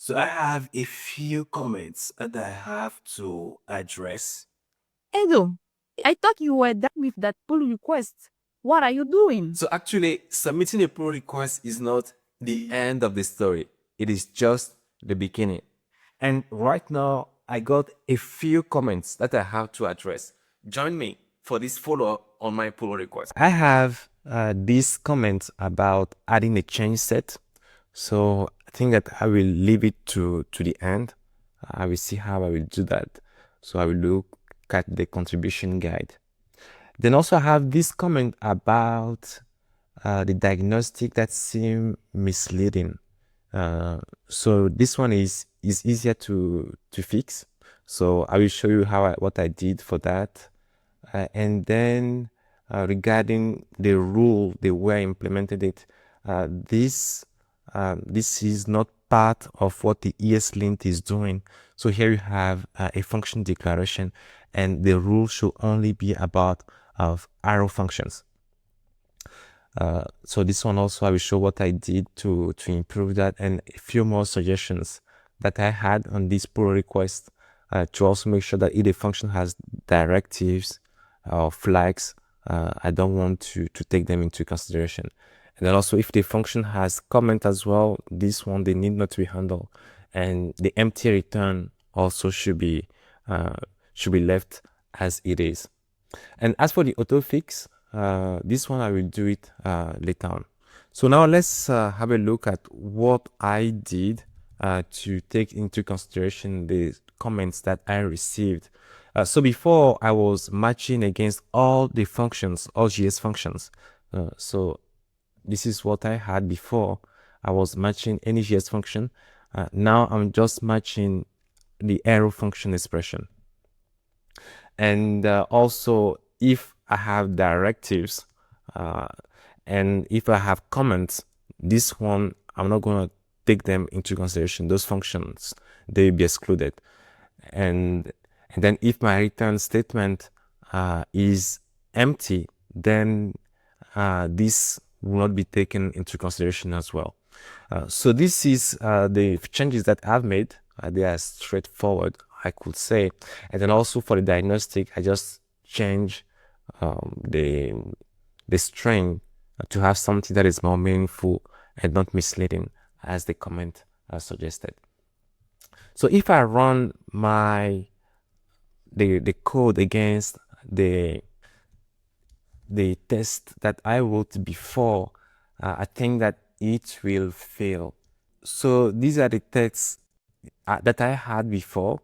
So I have a few comments that I have to address. Edo, I thought you were done with that pull request. What are you doing? So actually, submitting a pull request is not the end of the story. It is just the beginning. And right now, I got a few comments that I have to address. Join me for this follow-up on my pull request. I have this comment about adding a change set. So I think that I will leave it to the end. I will see how I will do that. So I will look at the contribution guide. Then also I have this comment about the diagnostic that seem misleading. So this one is easier to fix. So I will show you what I did for that. And then regarding the rule, the way I implemented it, this is not part of what the ESLint is doing. So here you have a function declaration, and the rule should only be about arrow functions. So this one also I will show what I did to improve that, and a few more suggestions that I had on this pull request to also make sure that if a function has directives or flags, I don't want to take them into consideration. And then also if the function has comment as well, this one they need not to be handled, and the empty return also should be left as it is. And as for the auto fix, this one I will do it later on. So now let's have a look at what I did to take into consideration the comments that I received. So before I was matching against all the functions, all GS functions. So this is what I had before. I was matching any GS function. Now I'm just matching the arrow function expression. And also if I have directives and if I have comments, this one I'm not going to take them into consideration. Those functions, they will be excluded. And then if my return statement is empty, then this will not be taken into consideration as well. So this is the changes that I've made. They are straightforward, I could say. And then also for the diagnostic, I just change the string to have something that is more meaningful and not misleading, as the comment suggested. So if I run the code against the test that I wrote before, I think that it will fail. So these are the tests that I had before,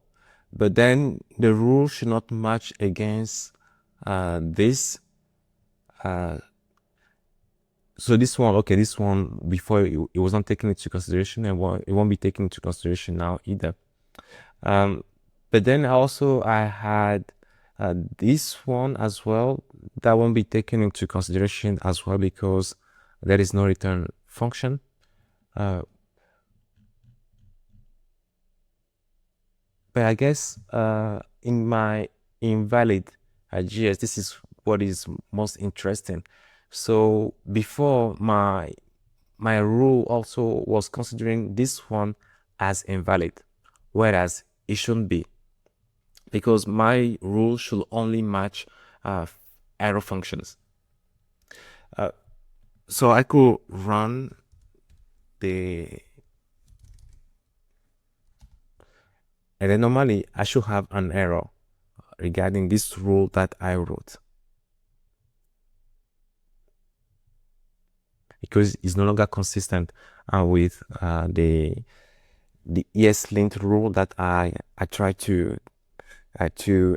but then the rule should not match against this. So this one, okay, this one before it was not taken into consideration, and it won't be taken into consideration now either. But then also I had this one as well that won't be taken into consideration as well because there is no return function. But I guess in my invalid GS, this is what is most interesting. So before my rule also was considering this one as invalid, whereas it shouldn't be, because my rule should only match arrow functions. So I could run and then normally I should have an error regarding this rule that I wrote, because it's no longer consistent with the ESLint rule that I tried to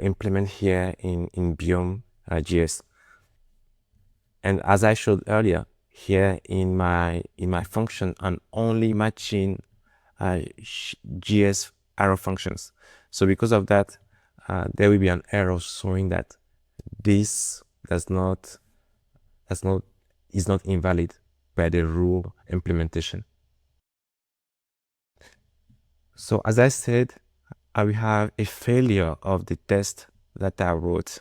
implement here in Biome GS. And as I showed earlier, here in my function, I'm only matching GS arrow functions. So because of that, there will be an error showing that this is not invalid by the rule implementation. So as I said, I will have a failure of the test that I wrote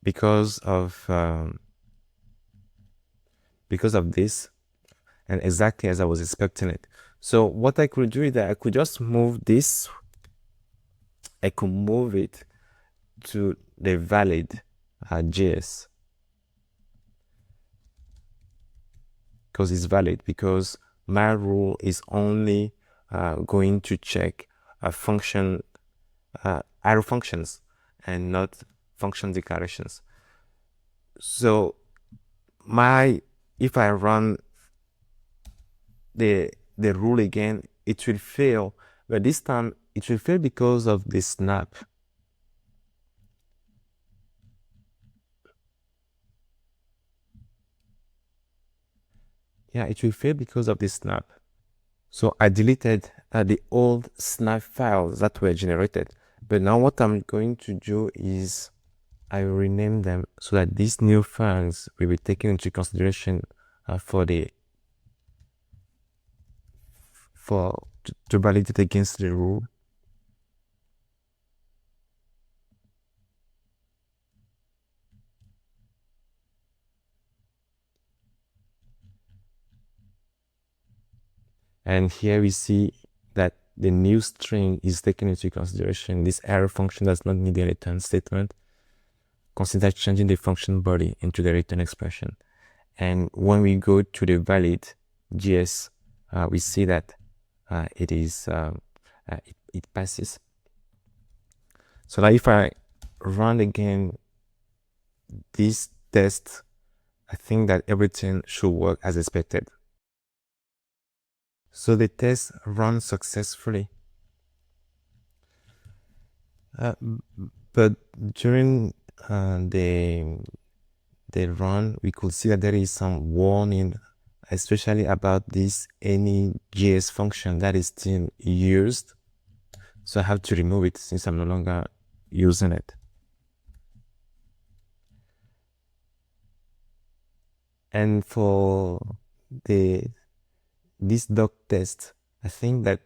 because of this, and exactly as I was expecting it. So what I could do is that I could just move this. I could move it to the valid JS because it's valid, because my rule is only going to check a function, arrow functions, and not function declarations. So if I run the rule again, it will fail, but this time it will fail because of the snap. Yeah, it will fail because of the snap. So I deleted the old snap files that were generated. But now what I'm going to do is I rename them so that these new files will be taken into consideration to validate against the rule. And here we see that the new string is taken into consideration. This arrow function does not need a return statement. Consider changing the function body into the return expression. And when we go to the valid JS, we see that it passes. So now if I run again this test, I think that everything should work as expected. So the test runs successfully. But during the run, we could see that there is some warning, especially about this any JS function that is still used. So I have to remove it since I'm no longer using it. And for this doc test, I think that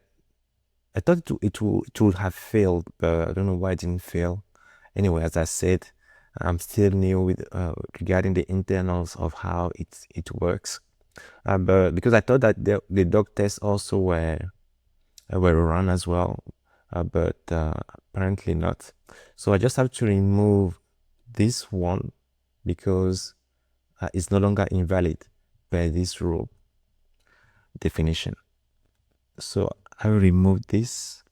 I thought it would have failed, but I don't know why it didn't fail. Anyway, as I said, I'm still new with regarding the internals of how it works. But because I thought that the doc tests also were run as well, but apparently not. So I just have to remove this one because it's no longer invalid by this rule definition. So I will remove this.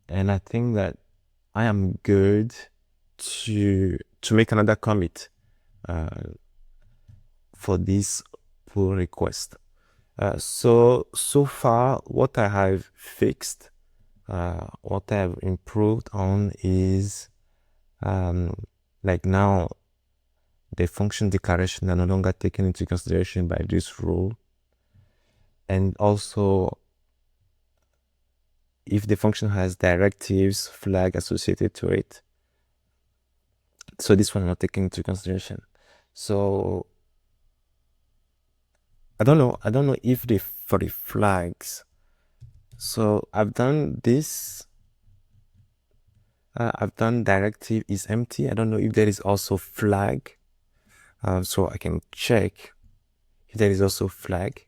And I think that I am good to make another commit for this pull request. So far, what I have fixed, what I have improved on is like now the function declaration are no longer taken into consideration by this rule. And also, if the function has directives flag associated to it, so this one not taken into consideration. So I don't know if for the flags. So I've done this. I've done directive is empty. I don't know if there is also flag. So I can check if there is also flag.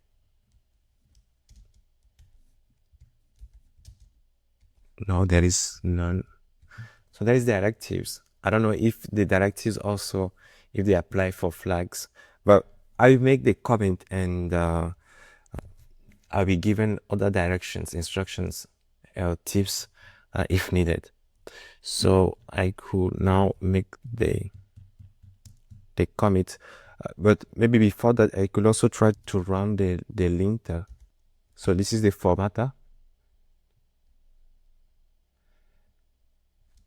No, there is none. So there is directives. I don't know if the directives also, if they apply for flags, but I will make the comment and I'll be given other directions, instructions, tips if needed. So I could now make the commit, but maybe before that I could also try to run the linter. So this is the formatter,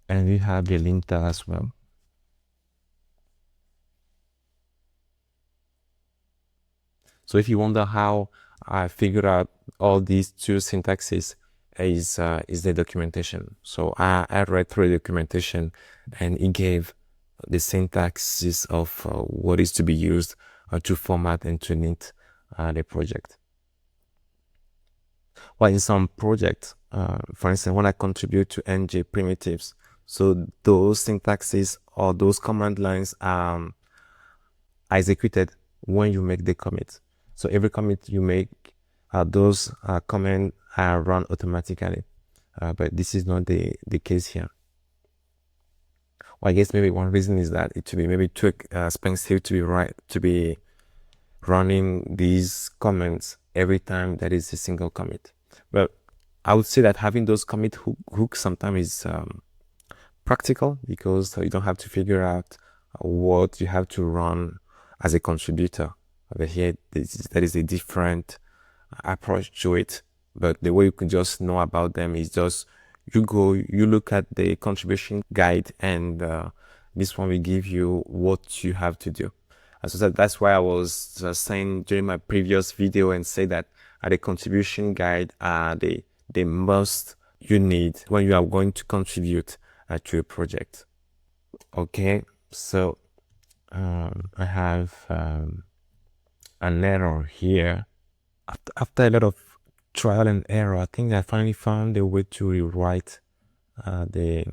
and we have the linter as well. So if you wonder how I figured out all these two syntaxes, is the documentation. So I read through the documentation, and it gave the syntaxes of what is to be used to format and to knit the project. Well, in some projects, for instance, when I contribute to NJ primitives, so those syntaxes or those command lines are executed when you make the commit. So every commit you make, those commands are run automatically. But this is not the case here. Well, I guess maybe one reason is that it should be maybe too expensive to be running these comments every time that is a single commit. But I would say that having those commit hooks sometimes is practical, because you don't have to figure out what you have to run as a contributor. Over here, that is a different approach to it. But the way you can just know about them is just you look at the contribution guide, and this one will give you what you have to do. So that's why I was saying during my previous video and say that the contribution guide are the must you need when you are going to contribute to a project. Okay, so I have an error here. After a lot of trial and error, I think I finally found a way to rewrite the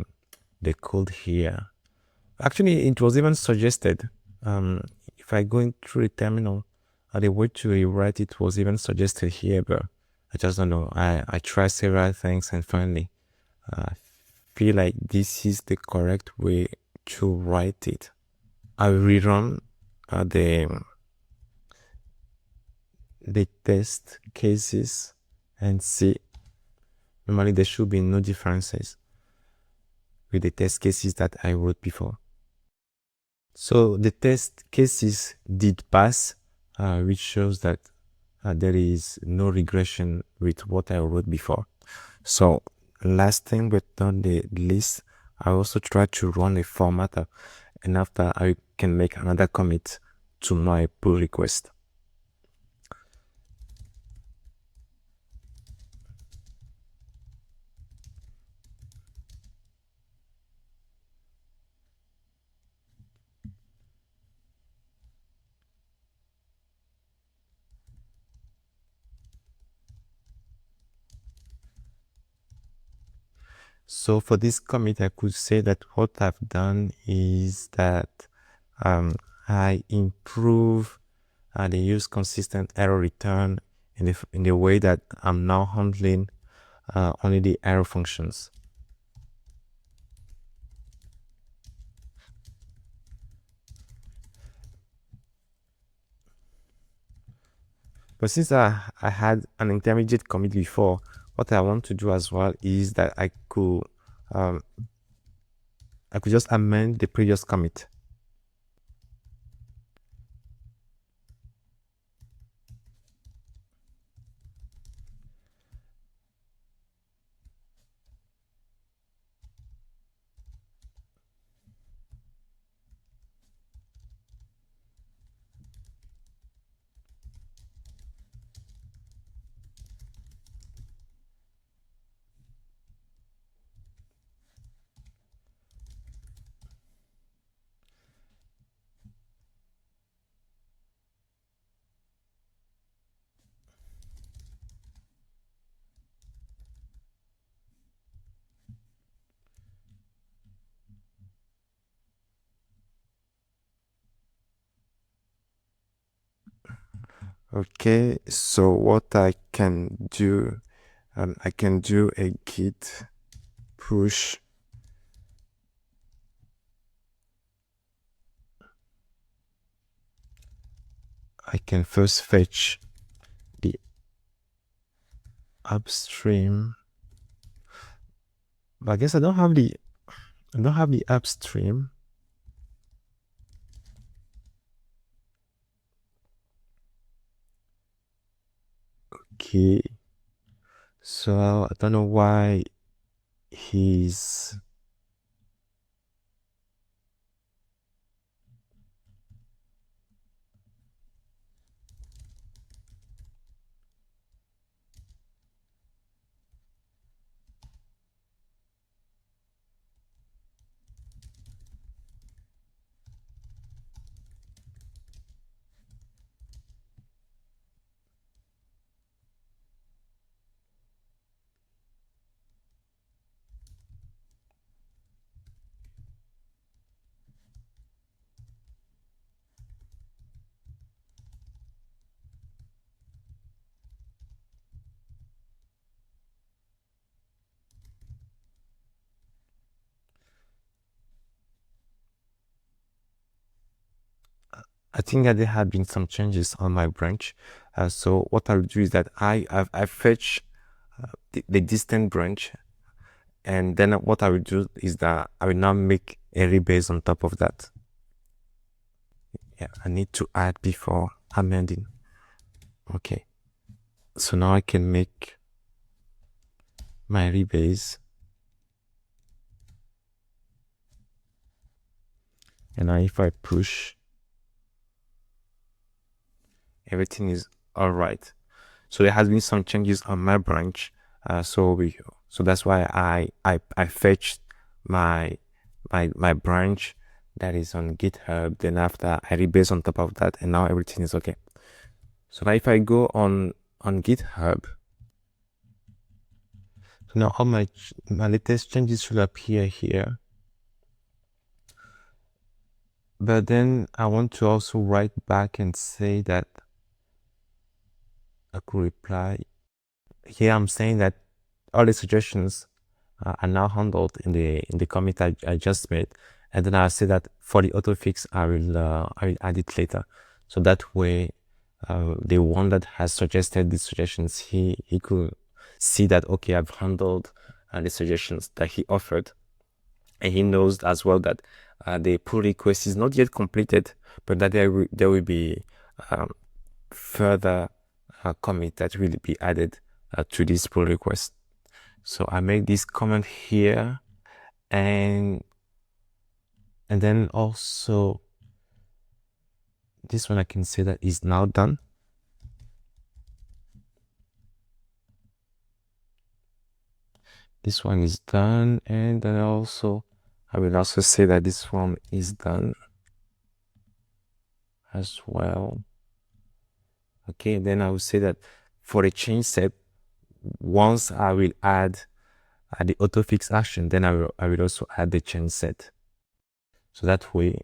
code here. Actually, it was even suggested. If I go through the terminal, the way to rewrite it was even suggested here, but I just don't know. I tried several things, and finally, I feel like this is the correct way to write it. I rerun the test cases and see. Normally, there should be no differences with the test cases that I wrote before. So the test cases did pass, which shows that there is no regression with what I wrote before. So last thing but not the least, I also try to run a formatter, and after I can make another commit to my pull request. So for this commit, I could say that what I've done is that I improve the use consistent error return in the way that I'm now handling only the error functions. But since I had an intermediate commit before, what I want to do as well is that I could just amend the previous commit. Okay, so what I can do, I can do a git push I can first fetch the upstream, but I guess I don't have the upstream. Okay, so I don't know why he's I think that there have been some changes on my branch. So what I'll do is that I fetch the distant branch, and then what I will do is that I will now make a rebase on top of that. Yeah, I need to add before amending. Okay, so now I can make my rebase, and now if I push, everything is all right. So there has been some changes on my branch. So that's why I fetched my branch that is on GitHub. Then after I rebase on top of that, and now everything is okay. So now if I go on GitHub, so now all my latest changes should appear here. But then I want to also write back and say that I could reply. Here I'm saying that all the suggestions are now handled in the commit I just made, and then I'll say that for the autofix I will add it later. So that way, the one that has suggested the suggestions, he could see that okay, I've handled the suggestions that he offered, and he knows as well that the pull request is not yet completed, but that there will be further commit that will be added to this pull request. So I make this comment here, and then also this one I can say that is now done. This one is done, and then also I will also say that this one is done as well. Okay, then I will say that for the change set, once I will add the autofix action, then I will also add the change set. So that way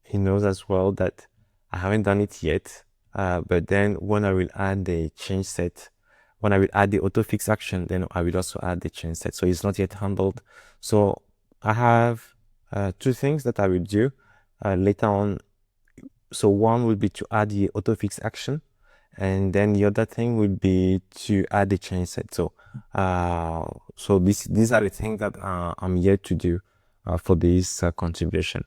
he knows as well that I haven't done it yet, but then when I will add the change set, when I will add the autofix action, then I will also add the change set. So it's not yet handled. So I have two things that I will do later on. So one would be to add the autofix action, and then the other thing would be to add the change set. So these are the things that I'm here to do for this contribution.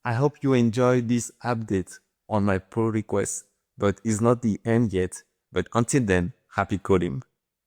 I hope you enjoyed this update on my pull request, but it's not the end yet. But until then, happy coding.